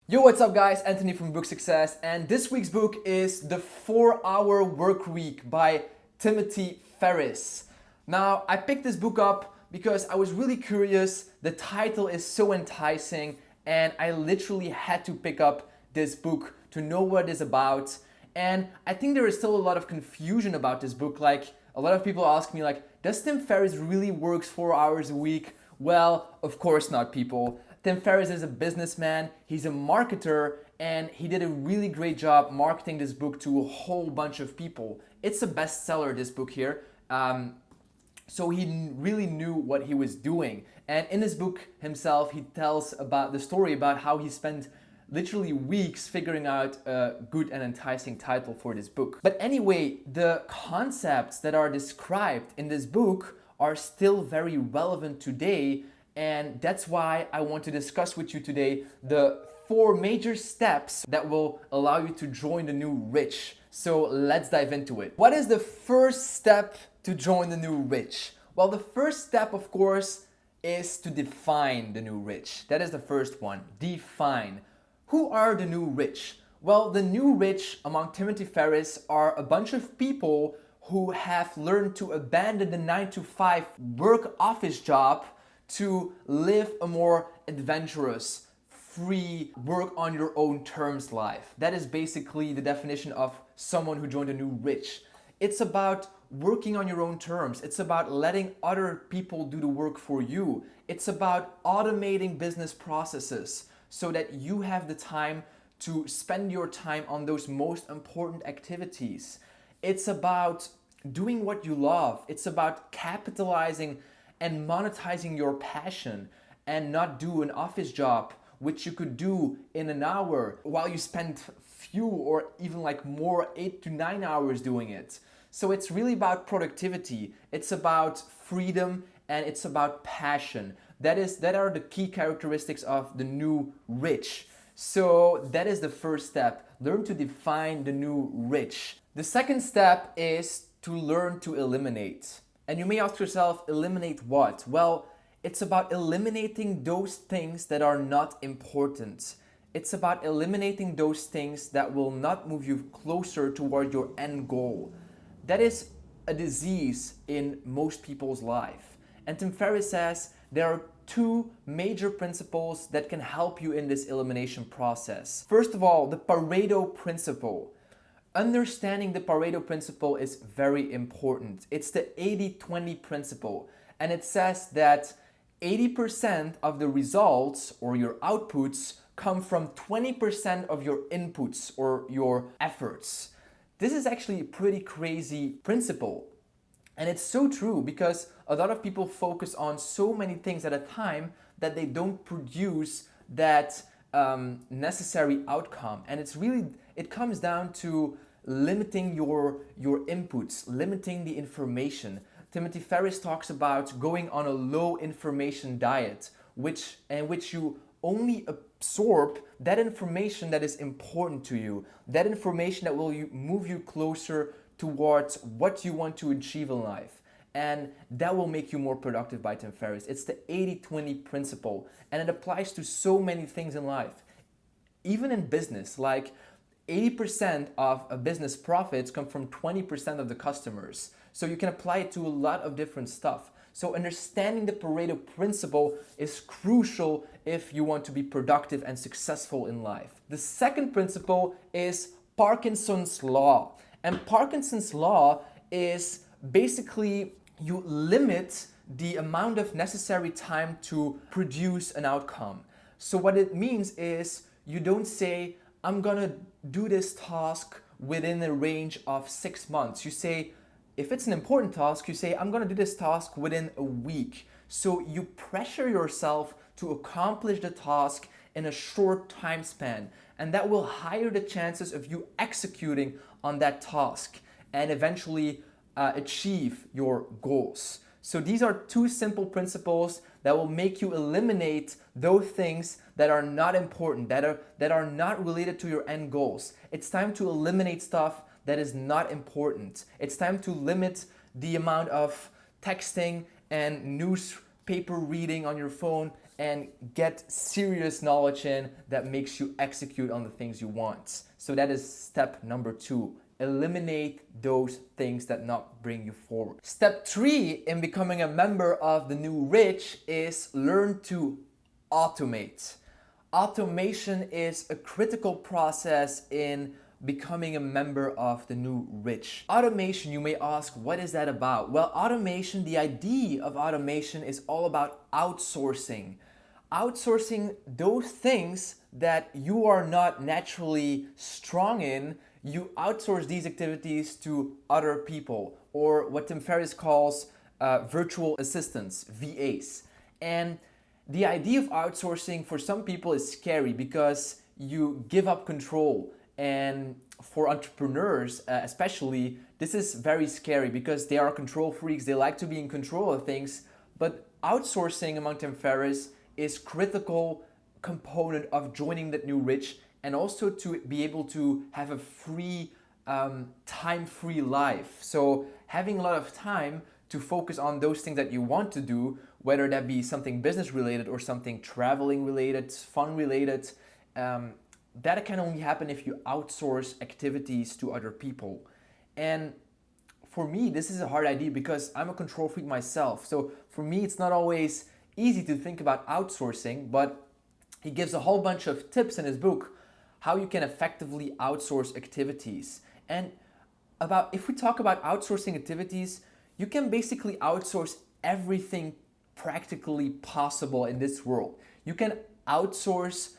Yo, what's up guys? Anthony from Book Success, and this week's book is The 4-Hour Workweek by Timothy Ferriss. Now, I picked this book up because I was really curious. The title is so enticing and I literally had to pick up this book to know what it is about. And I think there is still a lot of confusion about this book. Like, a lot of people ask me does Tim Ferriss really works 4 hours a week? Well, of course not, people. Tim Ferriss is a businessman, he's a marketer, and he did a really great job marketing this book to a whole bunch of people. It's a bestseller, this book here. So he really knew what he was doing. And in this book himself, he tells about the story about how he spent literally weeks figuring out a good and enticing title for this book. But anyway, the concepts that are described in this book are still very relevant today. And that's why I want to discuss with you today the 4 major steps that will allow you to join the new rich. So let's dive into it. What is the first step to join the new rich? Well, the first step, of course, is to define the new rich. That is the first one. Define. Who are the new rich? Well, the new rich among Timothy Ferriss are a bunch of people who have learned to abandon the 9-to-5 work office job to live a more adventurous, free, work on your own terms life. That is basically the definition of someone who joined a new rich. It's about working on your own terms. It's about letting other people do the work for you. It's about automating business processes so that you have the time to spend your time on those most important activities. It's about doing what you love. It's about capitalizing and monetizing your passion and not do an office job which you could do in an hour while you spend few or even more 8 to 9 hours doing it. So it's really about productivity, it's about freedom, and it's about passion. That are the key characteristics of the new rich. So that is the first step. Learn to define the new rich. The second step is to learn to eliminate. And you may ask yourself, eliminate what? Well, it's about eliminating those things that are not important. It's about eliminating those things that will not move you closer toward your end goal. That is a disease in most people's life. And Tim Ferriss says there are 2 major principles that can help you in this elimination process. First of all, the Pareto principle. Understanding the Pareto principle is very important. It's the 80-20 principle, and it says that 80% of the results or your outputs come from 20% of your inputs or your efforts. This is actually a pretty crazy principle, and it's so true because a lot of people focus on so many things at a time that they don't produce that necessary outcome. And it comes down to limiting your inputs, limiting the information. Timothy Ferriss talks about going on a low information diet, in which you only absorb that information that is important to you, that information that will move you closer towards what you want to achieve in life. And that will make you more productive by Tim Ferriss. It's the 80-20 principle, and it applies to so many things in life. Even in business, 80% of a business profits come from 20% of the customers. So you can apply it to a lot of different stuff. So understanding the Pareto principle is crucial if you want to be productive and successful in life. The second principle is Parkinson's law. And Parkinson's law is basically you limit the amount of necessary time to produce an outcome. So what it means is you don't say, I'm gonna do this task within a range of 6 months. You say, if it's an important task, you say, I'm gonna do this task within a week. So you pressure yourself to accomplish the task in a short time span. And that will higher the chances of you executing on that task and eventually achieve your goals. So these are 2 simple principles that will make you eliminate those things that are not important, that are not related to your end goals. It's time to eliminate stuff that is not important. It's time to limit the amount of texting and newspaper reading on your phone and get serious knowledge in that makes you execute on the things you want. So that is step number 2. Eliminate those things that not bring you forward. Step 3 in becoming a member of the new rich is learn to automate. Automation is a critical process in becoming a member of the new rich. Automation, you may ask, what is that about? Well, automation, the idea of automation is all about outsourcing. Outsourcing those things that you are not naturally strong in, you outsource these activities to other people, or what Tim Ferriss calls virtual assistants, VAs. And the idea of outsourcing for some people is scary because you give up control. And for entrepreneurs, especially, this is very scary because they are control freaks. They like to be in control of things. But outsourcing, among Tim Ferriss, is critical component of joining that new rich, and also to be able to have a free, time-free life. So having a lot of time to focus on those things that you want to do, whether that be something business related or something traveling related, fun related, that can only happen if you outsource activities to other people. And for me, this is a hard idea because I'm a control freak myself. So for me, it's not always easy to think about outsourcing, but he gives a whole bunch of tips in his book how you can effectively outsource activities. And if we talk about outsourcing activities, you can basically outsource everything practically possible in this world. You can outsource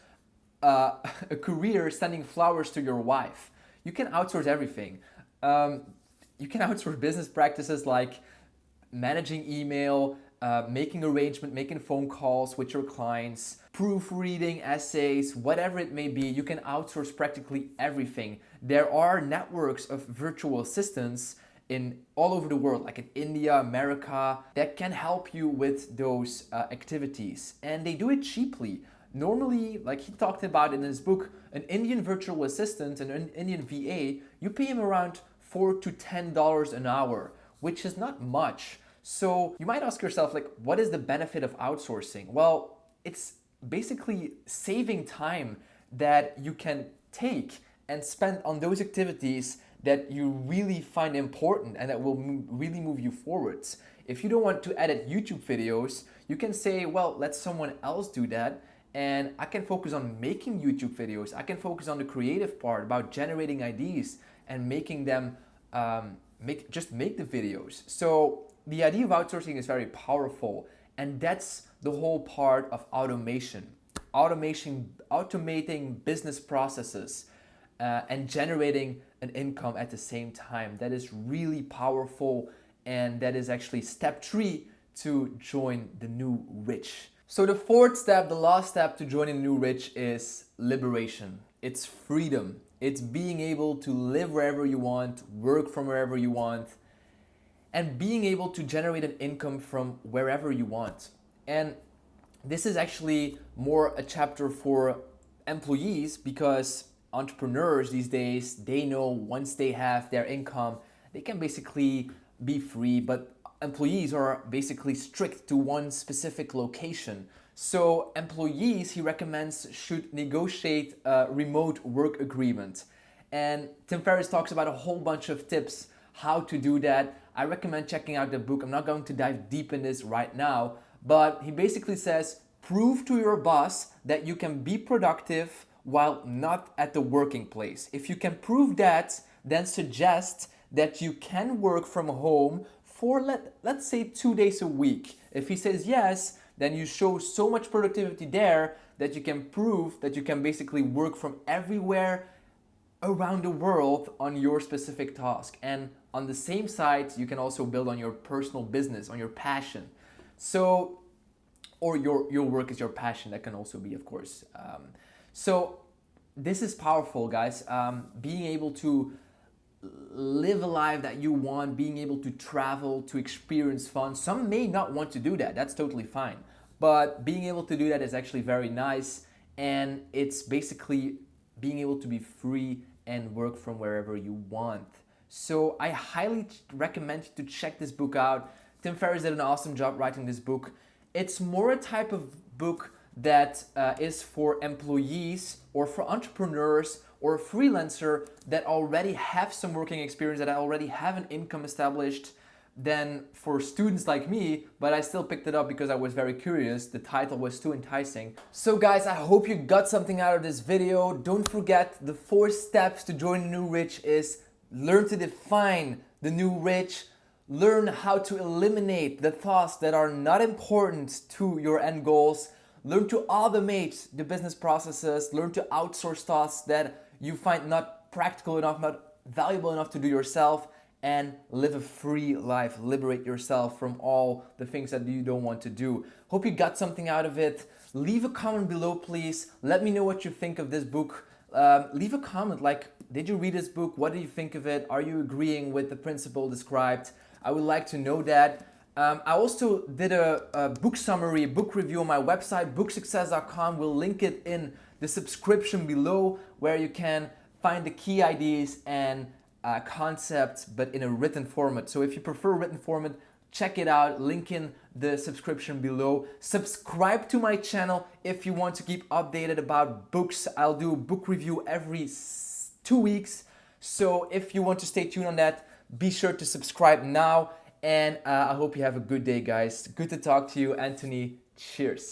a career sending flowers to your wife. You can outsource everything. You can outsource business practices like managing email, making arrangement, making phone calls with your clients, proofreading essays, whatever it may be. You can outsource practically everything. There are networks of virtual assistants in all over the world, like in India, America, that can help you with those activities. And they do it cheaply. Normally, like he talked about in his book, an Indian virtual assistant, an Indian VA, you pay him around $4 to $10 an hour, which is not much. So you might ask yourself, like, what is the benefit of outsourcing? Well, it's basically saving time that you can take and spend on those activities that you really find important and that will really move you forwards. If you don't want to edit YouTube videos, you can say, well, let someone else do that, and I can focus on making YouTube videos. I can focus on the creative part about generating ideas and making them make the videos. So the idea of outsourcing is very powerful, and that's the whole part of automation. Automating business processes and generating an income at the same time. That is really powerful, and that is actually step 3 to join the new rich. So the fourth step, the last step to joining the new rich, is liberation. It's freedom. It's being able to live wherever you want, work from wherever you want, and being able to generate an income from wherever you want. And this is actually more a chapter for employees, because entrepreneurs these days, they know once they have their income, they can basically be free, but employees are basically strict to one specific location. So employees, he recommends, should negotiate a remote work agreement. And Tim Ferriss talks about a whole bunch of tips how to do that. I recommend checking out the book. I'm not going to dive deep in this right now, but he basically says, prove to your boss that you can be productive while not at the working place. If you can prove that, then suggest that you can work from home for let's say 2 days a week. If he says yes, then you show so much productivity there that you can prove that you can basically work from everywhere around the world on your specific task. And on the same side, you can also build on your personal business, on your passion. So, or your work is your passion, that can also be, of course. So this is powerful, guys. Being able to live a life that you want, being able to travel, to experience fun. Some may not want to do that. That's totally fine. But being able to do that is actually very nice. And it's basically being able to be free and work from wherever you want. So I highly recommend you to check this book out. Tim Ferriss did an awesome job writing this book. It's more a type of book that is for employees or for entrepreneurs or a freelancer that already have some working experience, that already have an income established, than for students like me, but I still picked it up because I was very curious. The title was too enticing. So guys, I hope you got something out of this video. Don't forget, the 4 steps to join the new rich is learn to define the new rich, learn how to eliminate the thoughts that are not important to your end goals, learn to automate the business processes, learn to outsource tasks that you find not practical enough, not valuable enough to do yourself, and live a free life. Liberate yourself from all the things that you don't want to do. Hope you got something out of it. Leave a comment below, please. Let me know what you think of this book. Leave a comment like, did you read this book? What do you think of it? Are you agreeing with the principle described? I would like to know that. I also did a book summary, book review on my website, booksuccess.com. We'll link it in the subscription below, where you can find the key ideas and concepts, but in a written format. So if you prefer written format, check it out. Link in the subscription below. Subscribe to my channel if you want to keep updated about books. I'll do a book review every 2 weeks. So if you want to stay tuned on that, be sure to subscribe now. And I hope you have a good day, guys. Good to talk to you, Anthony. Cheers.